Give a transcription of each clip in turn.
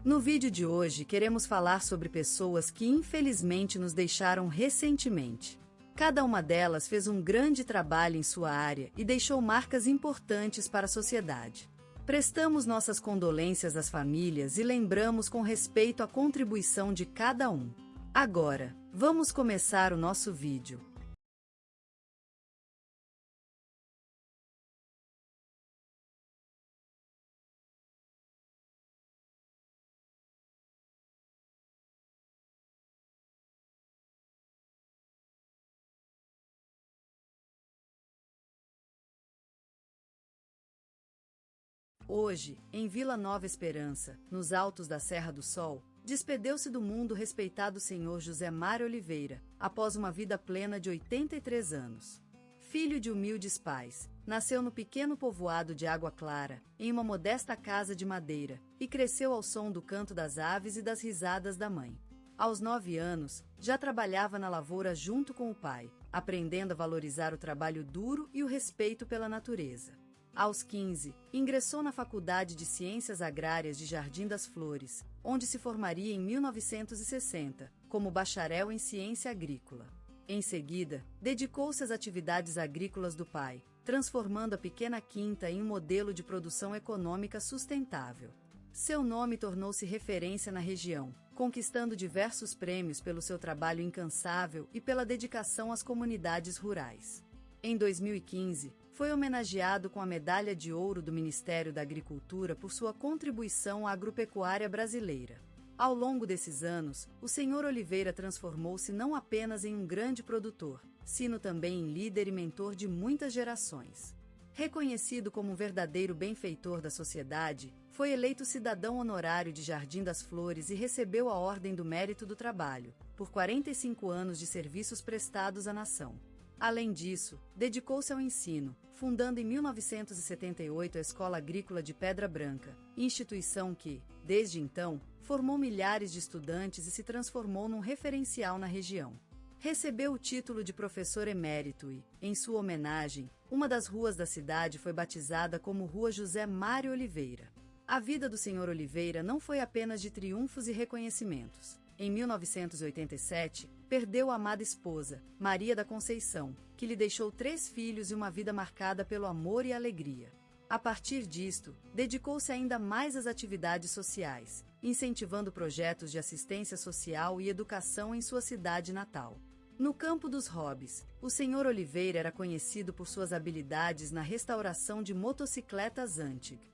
No vídeo de hoje queremos falar sobre pessoas que infelizmente nos deixaram recentemente. Cada uma delas fez um grande trabalho em sua área e deixou marcas importantes para a sociedade. Prestamos nossas condolências às famílias e lembramos com respeito a contribuição de cada um. Agora, vamos começar o nosso vídeo. Hoje, em Vila Nova Esperança, nos altos da Serra do Sol, despedeu-se do mundo o respeitado senhor José Mário Oliveira, após uma vida plena de 83 anos. Filho de humildes pais, nasceu no pequeno povoado de Água Clara, em uma modesta casa de madeira, e cresceu ao som do canto das aves e das risadas da mãe. Aos 9 anos, já trabalhava na lavoura junto com o pai, aprendendo a valorizar o trabalho duro e o respeito pela natureza. Aos 15, ingressou na Faculdade de Ciências Agrárias de Jardim das Flores, onde se formaria em 1960, como bacharel em ciência agrícola. Em seguida, dedicou-se às atividades agrícolas do pai, transformando a pequena quinta em um modelo de produção econômica sustentável. Seu nome tornou-se referência na região, conquistando diversos prêmios pelo seu trabalho incansável e pela dedicação às comunidades rurais. Em 2015, foi homenageado com a Medalha de Ouro do Ministério da Agricultura por sua contribuição à agropecuária brasileira. Ao longo desses anos, o Sr. Oliveira transformou-se não apenas em um grande produtor, sino também em líder e mentor de muitas gerações. Reconhecido como um verdadeiro benfeitor da sociedade, foi eleito cidadão honorário de Jardim das Flores e recebeu a Ordem do Mérito do Trabalho, por 45 anos de serviços prestados à nação. Além disso, dedicou-se ao ensino, fundando em 1978 a Escola Agrícola de Pedra Branca, instituição que, desde então, formou milhares de estudantes e se transformou num referencial na região. Recebeu o título de professor emérito e, em sua homenagem, uma das ruas da cidade foi batizada como Rua José Mário Oliveira. A vida do Sr. Oliveira não foi apenas de triunfos e reconhecimentos. Em 1987, perdeu a amada esposa, Maria da Conceição, que lhe deixou 3 filhos e uma vida marcada pelo amor e alegria. A partir disto, dedicou-se ainda mais às atividades sociais, incentivando projetos de assistência social e educação em sua cidade natal. No campo dos hobbies, o Sr. Oliveira era conhecido por suas habilidades na restauração de motocicletas antigas.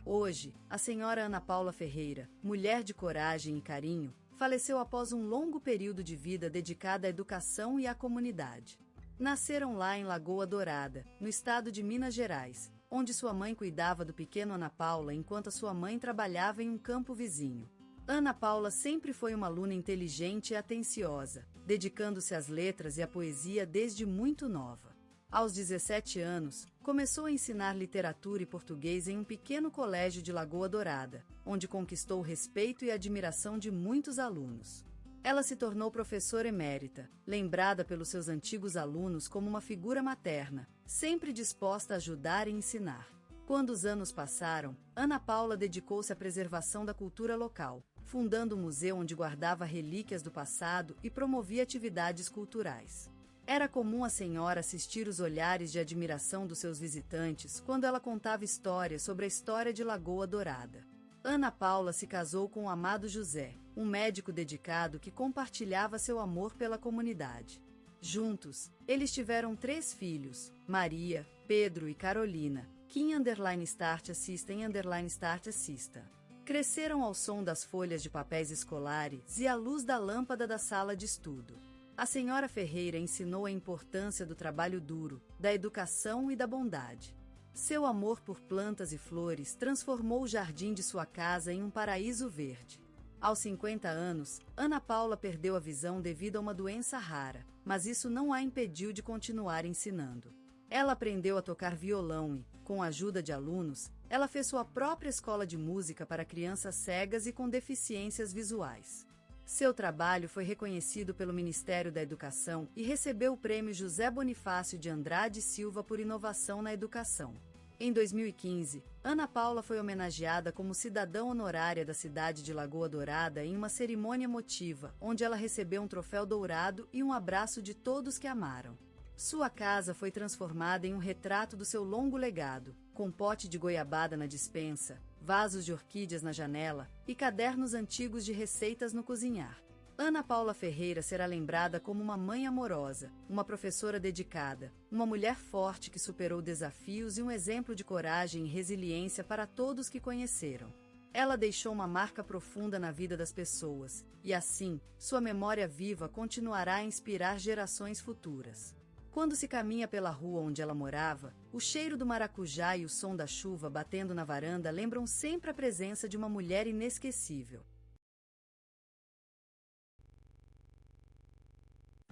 Hoje, a senhora Ana Paula Ferreira, mulher de coragem e carinho, faleceu após um longo período de vida dedicada à educação e à comunidade. Nasceram lá em Lagoa Dourada, no estado de Minas Gerais, onde sua mãe cuidava do pequeno Ana Paula enquanto a sua mãe trabalhava em um campo vizinho. Ana Paula sempre foi uma aluna inteligente e atenciosa, dedicando-se às letras e à poesia desde muito nova. Aos 17 anos, começou a ensinar literatura e português em um pequeno colégio de Lagoa Dourada, onde conquistou o respeito e a admiração de muitos alunos. Ela se tornou professora emérita, lembrada pelos seus antigos alunos como uma figura materna, sempre disposta a ajudar e ensinar. Quando os anos passaram, Ana Paula dedicou-se à preservação da cultura local, fundando um museu onde guardava relíquias do passado e promovia atividades culturais. Era comum a senhora assistir os olhares de admiração dos seus visitantes quando ela contava histórias sobre a história de Lagoa Dourada. Ana Paula se casou com o amado José, um médico dedicado que compartilhava seu amor pela comunidade. Juntos, eles tiveram 3 filhos, Maria, Pedro e Carolina, Kim_Start Assista_Start Assista. Cresceram ao som das folhas de papéis escolares e à luz da lâmpada da sala de estudo. A senhora Ferreira ensinou a importância do trabalho duro, da educação e da bondade. Seu amor por plantas e flores transformou o jardim de sua casa em um paraíso verde. Aos 50 anos, Ana Paula perdeu a visão devido a uma doença rara, mas isso não a impediu de continuar ensinando. Ela aprendeu a tocar violão e, com a ajuda de alunos, ela fez sua própria escola de música para crianças cegas e com deficiências visuais. Seu trabalho foi reconhecido pelo Ministério da Educação e recebeu o Prêmio José Bonifácio de Andrade Silva por inovação na educação. Em 2015, Ana Paula foi homenageada como cidadã honorária da cidade de Lagoa Dourada em uma cerimônia emotiva, onde ela recebeu um troféu dourado e um abraço de todos que amaram. Sua casa foi transformada em um retrato do seu longo legado, com pote de goiabada na despensa, vasos de orquídeas na janela e cadernos antigos de receitas no cozinhar. Ana Paula Ferreira será lembrada como uma mãe amorosa, uma professora dedicada, uma mulher forte que superou desafios e um exemplo de coragem e resiliência para todos que conheceram. Ela deixou uma marca profunda na vida das pessoas, e assim, sua memória viva continuará a inspirar gerações futuras. Quando se caminha pela rua onde ela morava, o cheiro do maracujá e o som da chuva batendo na varanda lembram sempre a presença de uma mulher inesquecível.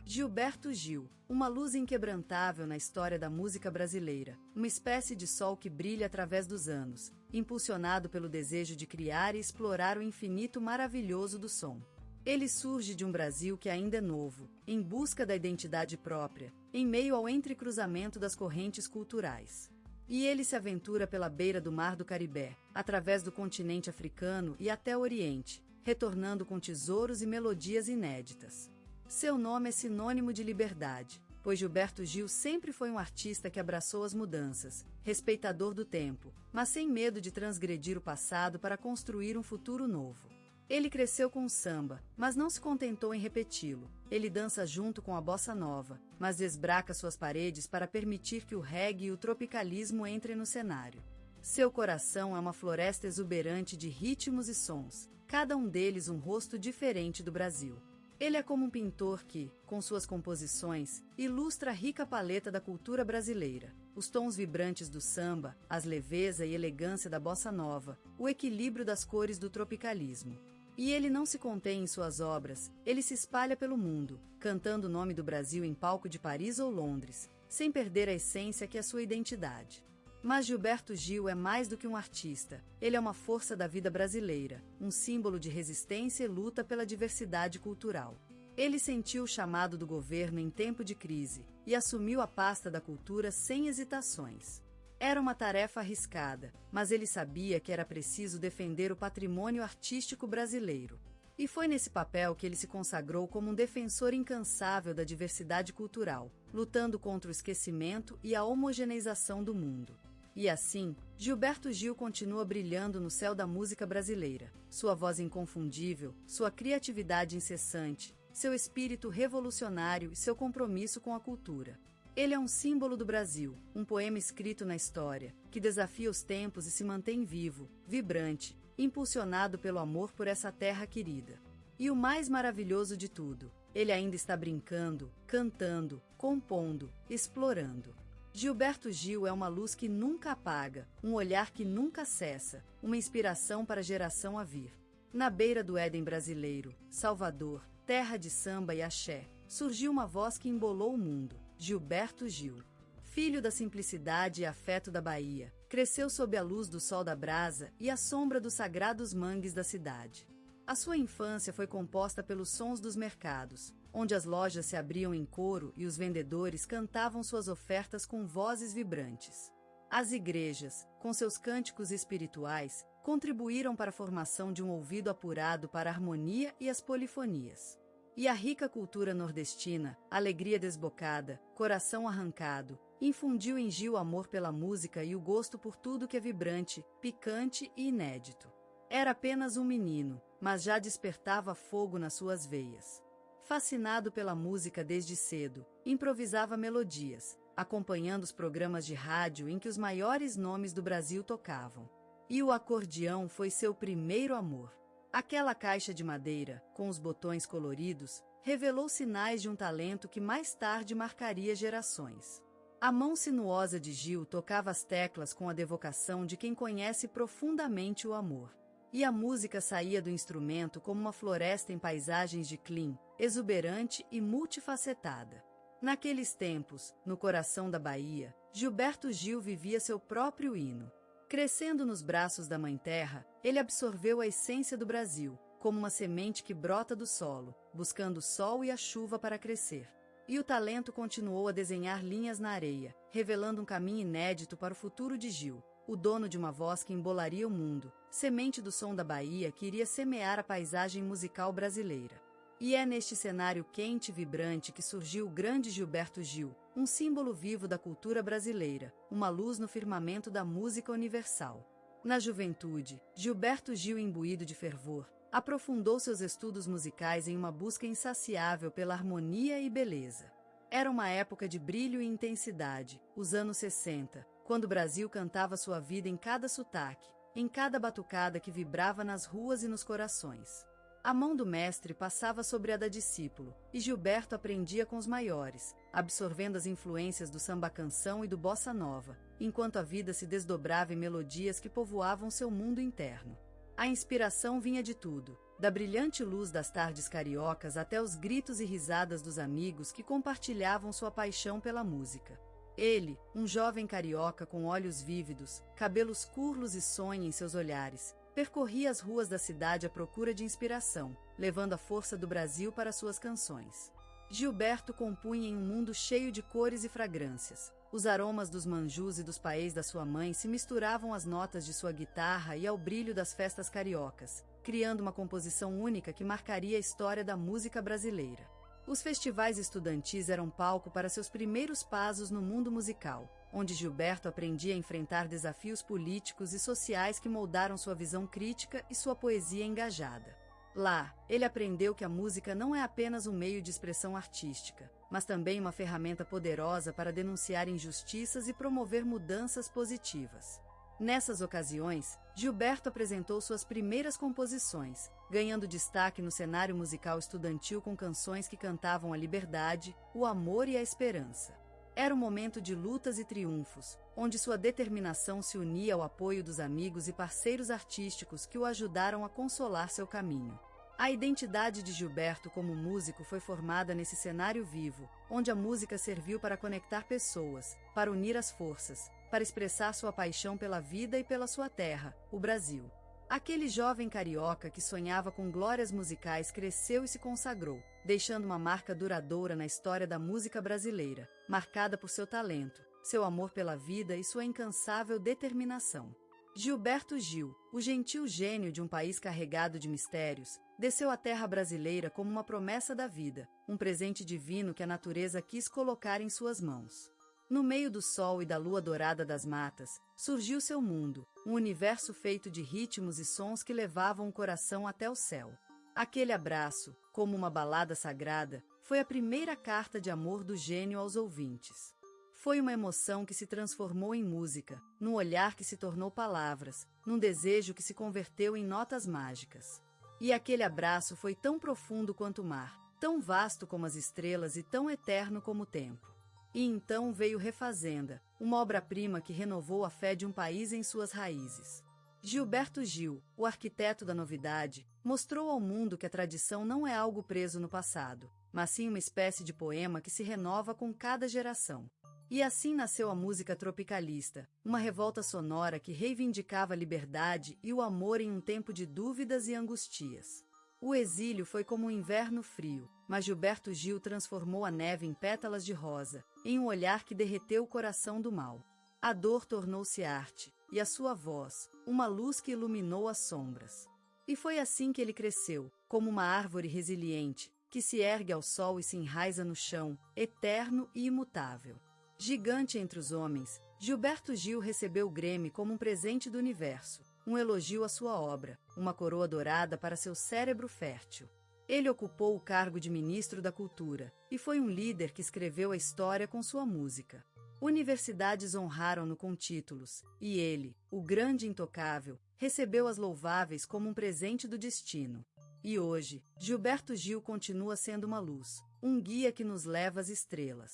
Gilberto Gil, uma luz inquebrantável na história da música brasileira, uma espécie de sol que brilha através dos anos, impulsionado pelo desejo de criar e explorar o infinito maravilhoso do som. Ele surge de um Brasil que ainda é novo, em busca da identidade própria, em meio ao entrecruzamento das correntes culturais. E ele se aventura pela beira do Mar do Caribe, através do continente africano e até o Oriente, retornando com tesouros e melodias inéditas. Seu nome é sinônimo de liberdade, pois Gilberto Gil sempre foi um artista que abraçou as mudanças, respeitador do tempo, mas sem medo de transgredir o passado para construir um futuro novo. Ele cresceu com o samba, mas não se contentou em repeti-lo. Ele dança junto com a bossa nova, mas desbraca suas paredes para permitir que o reggae e o tropicalismo entrem no cenário. Seu coração é uma floresta exuberante de ritmos e sons, cada um deles um rosto diferente do Brasil. Ele é como um pintor que, com suas composições, ilustra a rica paleta da cultura brasileira, os tons vibrantes do samba, as leveza e elegância da bossa nova, o equilíbrio das cores do tropicalismo. E ele não se contém em suas obras, ele se espalha pelo mundo, cantando o nome do Brasil em palco de Paris ou Londres, sem perder a essência que é sua identidade. Mas Gilberto Gil é mais do que um artista, ele é uma força da vida brasileira, um símbolo de resistência e luta pela diversidade cultural. Ele sentiu o chamado do governo em tempo de crise e assumiu a pasta da cultura sem hesitações. Era uma tarefa arriscada, mas ele sabia que era preciso defender o patrimônio artístico brasileiro. E foi nesse papel que ele se consagrou como um defensor incansável da diversidade cultural, lutando contra o esquecimento e a homogeneização do mundo. E assim, Gilberto Gil continua brilhando no céu da música brasileira. Sua voz inconfundível, sua criatividade incessante, seu espírito revolucionário e seu compromisso com a cultura. Ele é um símbolo do Brasil, um poema escrito na história, que desafia os tempos e se mantém vivo, vibrante, impulsionado pelo amor por essa terra querida. E o mais maravilhoso de tudo, ele ainda está brincando, cantando, compondo, explorando. Gilberto Gil é uma luz que nunca apaga, um olhar que nunca cessa, uma inspiração para a geração a vir. Na beira do Éden brasileiro, Salvador, terra de samba e axé, surgiu uma voz que embolou o mundo, Gilberto Gil. Filho da simplicidade e afeto da Bahia, cresceu sob a luz do sol da brasa e a sombra dos sagrados mangues da cidade. A sua infância foi composta pelos sons dos mercados, onde as lojas se abriam em coro e os vendedores cantavam suas ofertas com vozes vibrantes. As igrejas, com seus cânticos espirituais, contribuíram para a formação de um ouvido apurado para a harmonia e as polifonias. E a rica cultura nordestina, alegria desbocada, coração arrancado, infundiu em Gil amor pela música e o gosto por tudo que é vibrante, picante e inédito. Era apenas um menino, mas já despertava fogo nas suas veias. Fascinado pela música desde cedo, improvisava melodias, acompanhando os programas de rádio em que os maiores nomes do Brasil tocavam. E o acordeão foi seu primeiro amor. Aquela caixa de madeira, com os botões coloridos, revelou sinais de um talento que mais tarde marcaria gerações. A mão sinuosa de Gil tocava as teclas com a devocação de quem conhece profundamente o amor. E a música saía do instrumento como uma floresta em paisagens de clim, exuberante e multifacetada. Naqueles tempos, no coração da Bahia, Gilberto Gil vivia seu próprio hino. Crescendo nos braços da Mãe Terra, ele absorveu a essência do Brasil, como uma semente que brota do solo, buscando o sol e a chuva para crescer. E o talento continuou a desenhar linhas na areia, revelando um caminho inédito para o futuro de Gil, o dono de uma voz que embolaria o mundo, semente do som da Bahia que iria semear a paisagem musical brasileira. E é neste cenário quente e vibrante que surgiu o grande Gilberto Gil, um símbolo vivo da cultura brasileira, uma luz no firmamento da música universal. Na juventude, Gilberto Gil, imbuído de fervor, aprofundou seus estudos musicais em uma busca insaciável pela harmonia e beleza. Era uma época de brilho e intensidade, os anos 60, quando o Brasil cantava sua vida em cada sotaque, em cada batucada que vibrava nas ruas e nos corações. A mão do mestre passava sobre a da discípulo, e Gilberto aprendia com os maiores, absorvendo as influências do samba-canção e do bossa nova, enquanto a vida se desdobrava em melodias que povoavam seu mundo interno. A inspiração vinha de tudo, da brilhante luz das tardes cariocas até os gritos e risadas dos amigos que compartilhavam sua paixão pela música. Ele, um jovem carioca com olhos vívidos, cabelos curlos e sonho em seus olhares, percorria as ruas da cidade à procura de inspiração, levando a força do Brasil para suas canções. Gilberto compunha em um mundo cheio de cores e fragrâncias. Os aromas dos manjus e dos paês da sua mãe se misturavam às notas de sua guitarra e ao brilho das festas cariocas, criando uma composição única que marcaria a história da música brasileira. Os festivais estudantis eram palco para seus primeiros passos no mundo musical, onde Gilberto aprendia a enfrentar desafios políticos e sociais que moldaram sua visão crítica e sua poesia engajada. Lá, ele aprendeu que a música não é apenas um meio de expressão artística, mas também uma ferramenta poderosa para denunciar injustiças e promover mudanças positivas. Nessas ocasiões, Gilberto apresentou suas primeiras composições, ganhando destaque no cenário musical estudantil com canções que cantavam a liberdade, o amor e a esperança. Era um momento de lutas e triunfos, onde sua determinação se unia ao apoio dos amigos e parceiros artísticos que o ajudaram a consolar seu caminho. A identidade de Gilberto como músico foi formada nesse cenário vivo, onde a música serviu para conectar pessoas, para unir as forças, para expressar sua paixão pela vida e pela sua terra, o Brasil. Aquele jovem carioca que sonhava com glórias musicais cresceu e se consagrou, deixando uma marca duradoura na história da música brasileira, marcada por seu talento, seu amor pela vida e sua incansável determinação. Gilberto Gil, o gentil gênio de um país carregado de mistérios, desceu à terra brasileira como uma promessa da vida, um presente divino que a natureza quis colocar em suas mãos. No meio do sol e da lua dourada das matas, surgiu seu mundo, um universo feito de ritmos e sons que levavam o coração até o céu. Aquele abraço, como uma balada sagrada, foi a primeira carta de amor do gênio aos ouvintes. Foi uma emoção que se transformou em música, num olhar que se tornou palavras, num desejo que se converteu em notas mágicas. E aquele abraço foi tão profundo quanto o mar, tão vasto como as estrelas e tão eterno como o tempo. E então veio Refazenda, uma obra-prima que renovou a fé de um país em suas raízes. Gilberto Gil, o arquiteto da novidade, mostrou ao mundo que a tradição não é algo preso no passado, mas sim uma espécie de poema que se renova com cada geração. E assim nasceu a música tropicalista, uma revolta sonora que reivindicava a liberdade e o amor em um tempo de dúvidas e angustias. O exílio foi como um inverno frio, mas Gilberto Gil transformou a neve em pétalas de rosa, em um olhar que derreteu o coração do mal. A dor tornou-se arte, e a sua voz, uma luz que iluminou as sombras. E foi assim que ele cresceu, como uma árvore resiliente, que se ergue ao sol e se enraiza no chão, eterno e imutável. Gigante entre os homens, Gilberto Gil recebeu o Grammy como um presente do universo, um elogio à sua obra, uma coroa dourada para seu cérebro fértil. Ele ocupou o cargo de ministro da Cultura, e foi um líder que escreveu a história com sua música. Universidades honraram-no com títulos, e ele, o grande intocável, recebeu as louváveis como um presente do destino. E hoje, Gilberto Gil continua sendo uma luz, um guia que nos leva às estrelas.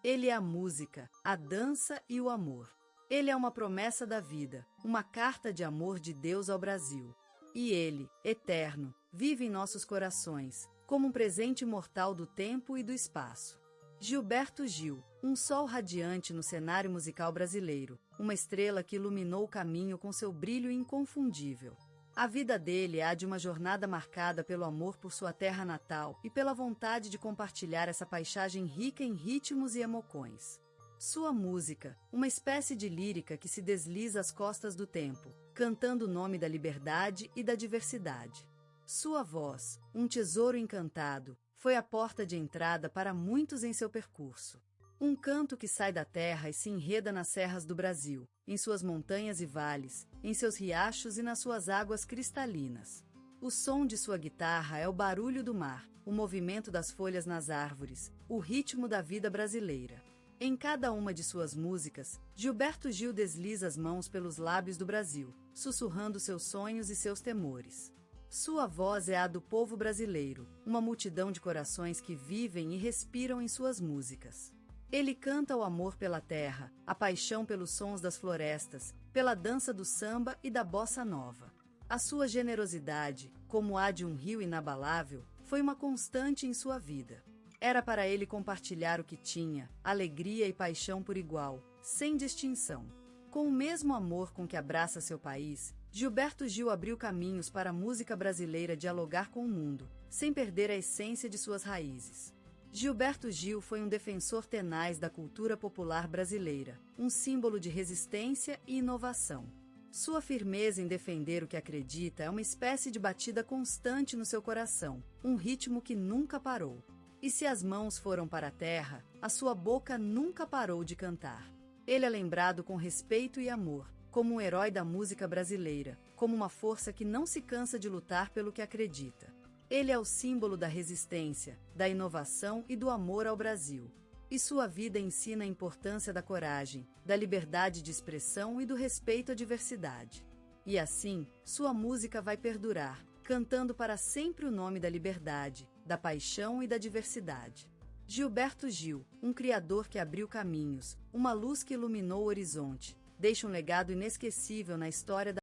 Ele é a música, a dança e o amor. Ele é uma promessa da vida, uma carta de amor de Deus ao Brasil. E ele, eterno, vive em nossos corações, como um presente imortal do tempo e do espaço. Gilberto Gil, um sol radiante no cenário musical brasileiro, uma estrela que iluminou o caminho com seu brilho inconfundível. A vida dele é a de uma jornada marcada pelo amor por sua terra natal e pela vontade de compartilhar essa paisagem rica em ritmos e emoções. Sua música, uma espécie de lírica que se desliza às costas do tempo, cantando o nome da liberdade e da diversidade. Sua voz, um tesouro encantado, foi a porta de entrada para muitos em seu percurso. Um canto que sai da terra e se enreda nas serras do Brasil, em suas montanhas e vales, em seus riachos e nas suas águas cristalinas. O som de sua guitarra é o barulho do mar, o movimento das folhas nas árvores, o ritmo da vida brasileira. Em cada uma de suas músicas, Gilberto Gil desliza as mãos pelos lábios do Brasil, sussurrando seus sonhos e seus temores. Sua voz é a do povo brasileiro, uma multidão de corações que vivem e respiram em suas músicas. Ele canta o amor pela terra, a paixão pelos sons das florestas, pela dança do samba e da bossa nova. A sua generosidade, como a de um rio inabalável, foi uma constante em sua vida. Era para ele compartilhar o que tinha, alegria e paixão por igual, sem distinção. Com o mesmo amor com que abraça seu país, Gilberto Gil abriu caminhos para a música brasileira dialogar com o mundo, sem perder a essência de suas raízes. Gilberto Gil foi um defensor tenaz da cultura popular brasileira, um símbolo de resistência e inovação. Sua firmeza em defender o que acredita é uma espécie de batida constante no seu coração, um ritmo que nunca parou. E se as mãos foram para a terra, a sua boca nunca parou de cantar. Ele é lembrado com respeito e amor, como um herói da música brasileira, como uma força que não se cansa de lutar pelo que acredita. Ele é o símbolo da resistência, da inovação e do amor ao Brasil. E sua vida ensina a importância da coragem, da liberdade de expressão e do respeito à diversidade. E assim, sua música vai perdurar, cantando para sempre o nome da liberdade, da paixão e da diversidade. Gilberto Gil, um criador que abriu caminhos, uma luz que iluminou o horizonte, deixa um legado inesquecível na história da